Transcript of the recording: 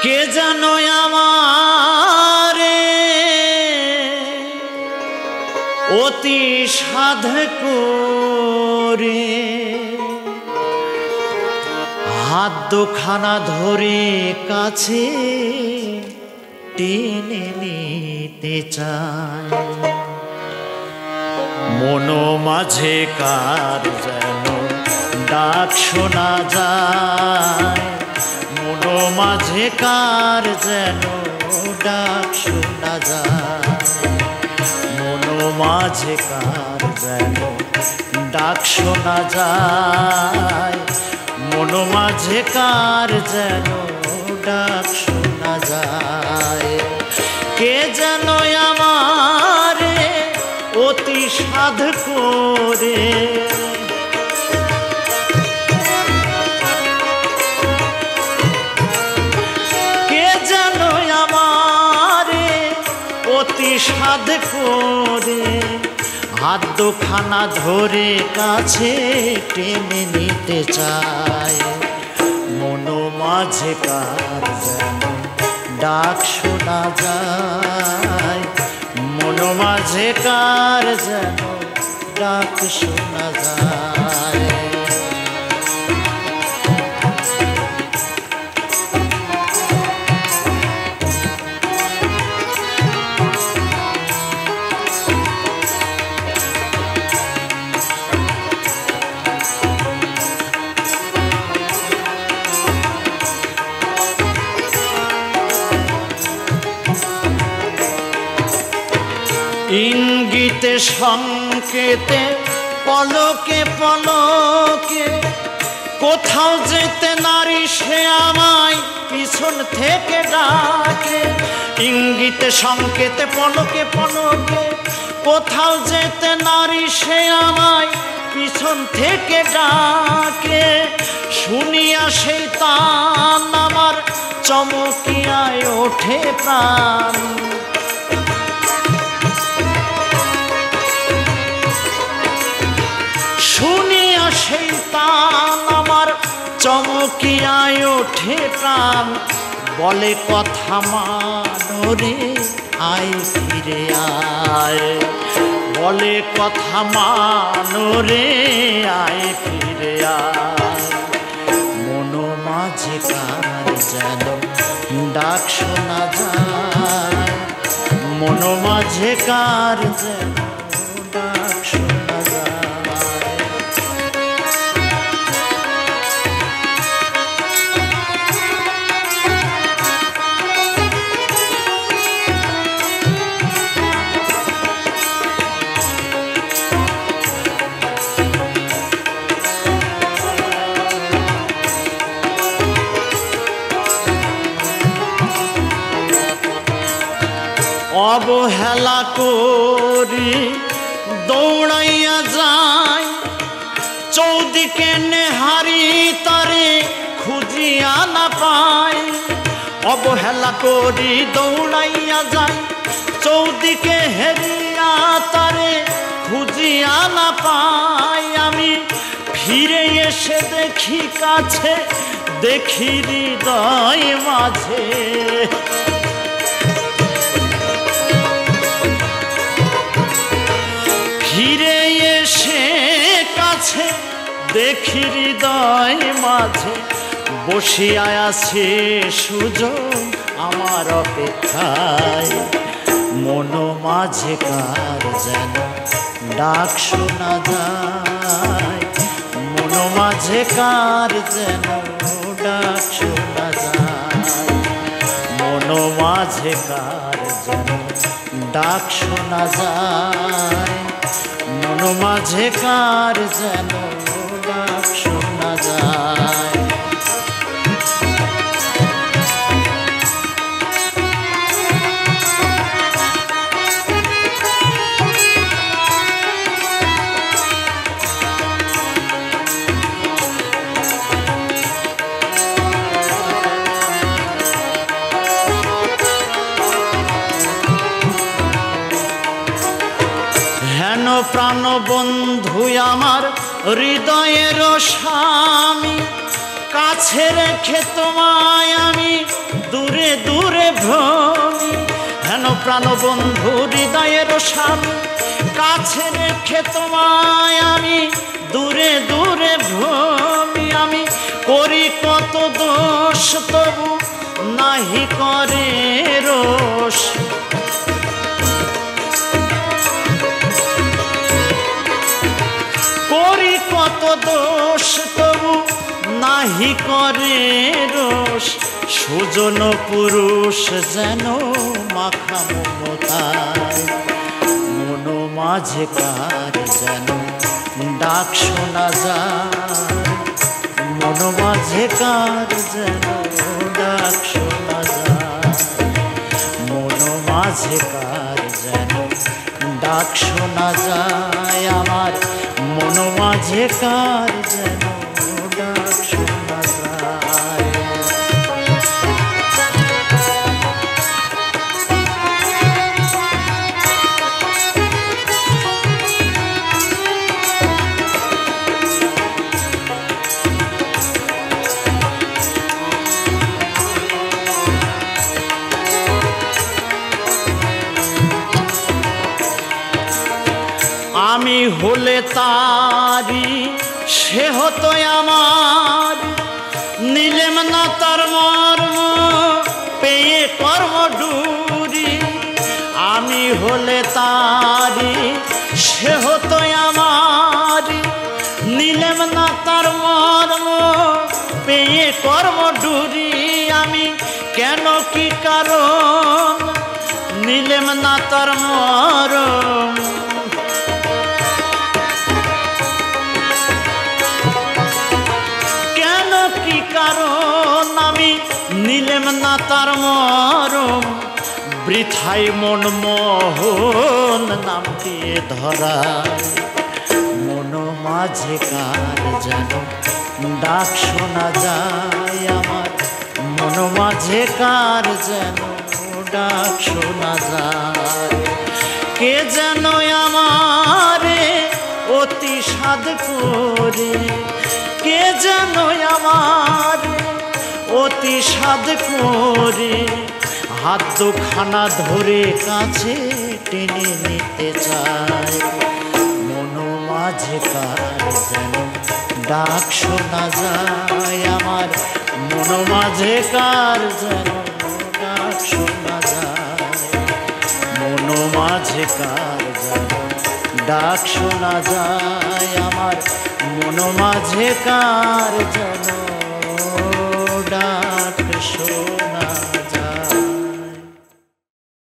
কে জানো আমারে অতি সাধ করে হাত দুখানা ধরে কাছে টেনে নিতে চায় মন মাঝে কার যেন ডাক শোনা যায় মন মাঝে কার যেন ডাক শোনা যায় মন মাঝে কার যেন ডাক শোনা যায় মন মাঝে কার যেন ডাক শোনা যায় কে যেন আমারে অতি সাধ করে কে যেন আমারে অতি সাধ করে হাত দুখানা ধরে কাছে টেনে নিতে চায় মন মাঝে কার যেন ডাক শোনা যায় মন মাঝে কার যেন ডাক শোনা যায় ইঙ্গিতে সংকেতে পলকে পলকে কোথাও যেতে নারী সে আমায় পিছন থেকে ডাকে ইঙ্গিতে সংকেতে পলকে পলকে কোথাও যেতে নারী সে আমায় পিছন থেকে ডাকে শুনিয়া সেই তান আমার চমকিয়ায় ওঠে প্রাণ শুনিয়া সেই তান আমার চমকিয়ায় ওঠে প্রাণ বলে কথা মানরে আয় ফিরে আয় বলে কথা মানরে আয় ফিরে আয় মন মাঝে কার যেন ডাক শোনা যায় মন মাঝে কার যেন ডাক শোনা যায় অবহেলা করি দৌড়াইয়া যায় চৌদিকে নেহারি তারে খুঁজিয়া না পায় অবহেলা করি দৌড়াইয়া যায় চৌদিকে হেরিয়া তারে খুঁজিয়া না পায় আমি ফিরে এসে দেখি কাছে দেখি হৃদয় মাঝে ফিরে এসে কাছে দেখি হৃদয় মাঝে বসিয়া আছে সুযোগ আমার অপেক্ষায় মন মাঝে কার যেন ডাক শোনা যায় মন মাঝে কার যেন ডাক শোনা যায় মন মাঝে কার যেন ডাক শোনা যায় মন মাঝে কার যেন ডাক শোনা যায় প্রাণ বন্ধু আমার হৃদয়ের স্বামী কাছে রেখে তোমায় আমি দূরে প্রাণবন্ধু হৃদয়ের স্বামী, কাছে রেখে তোমায় আমি দূরে দূরে ভ্রমি। আমি করি কত দোষ তবু নাহি করে রোষ, করি কত দোষ তবু নাহি করে রোষ। সুজন পুরুষ যেন মাখা মমতায়, মন মাঝে কার যেন ডাক শোনা যায়, মন মাঝে কার যেন ডাক শোনা যায়, মন মাঝে কার যেন ডাক শোনা যায়। আমার মন মাঝে কার যেন ডাক শোনা যায়। আমি হলে তারি সে হতো আমার, নিলেম না তার মর্ম পেয়ে কর্ম ডুরি। আমি হলে তারি সে হতো আমার, নিলেম না তার মর্ম পেয়ে কর্ম ডুরি। আমি কেন কি কারণ নিলেম না তার মর্ম, কারণ আমি নিলেম না তার মরম। বৃথাই মন মোহন নাম দিয়ে ধরায়, মন মাঝে কার যেন ডাক শোনা যায়। আমার মন মাঝে কার যেন ডাক শোনা যায়। কে যেন আমারে অতি সাধ করে, কে যেন আমার অতি সাধ করে, হাত দুখানা ধরে কাছে টেনে নিতে চায়। মন মাঝে কার যেন ডাক শোনা যায়। আমার মন মাঝে কার যেন ডাক শোনা যায়, মন মাঝে কার যেন ডাক শোনা যায়। আমার মন মাঝে কার যেন ডাক শোনা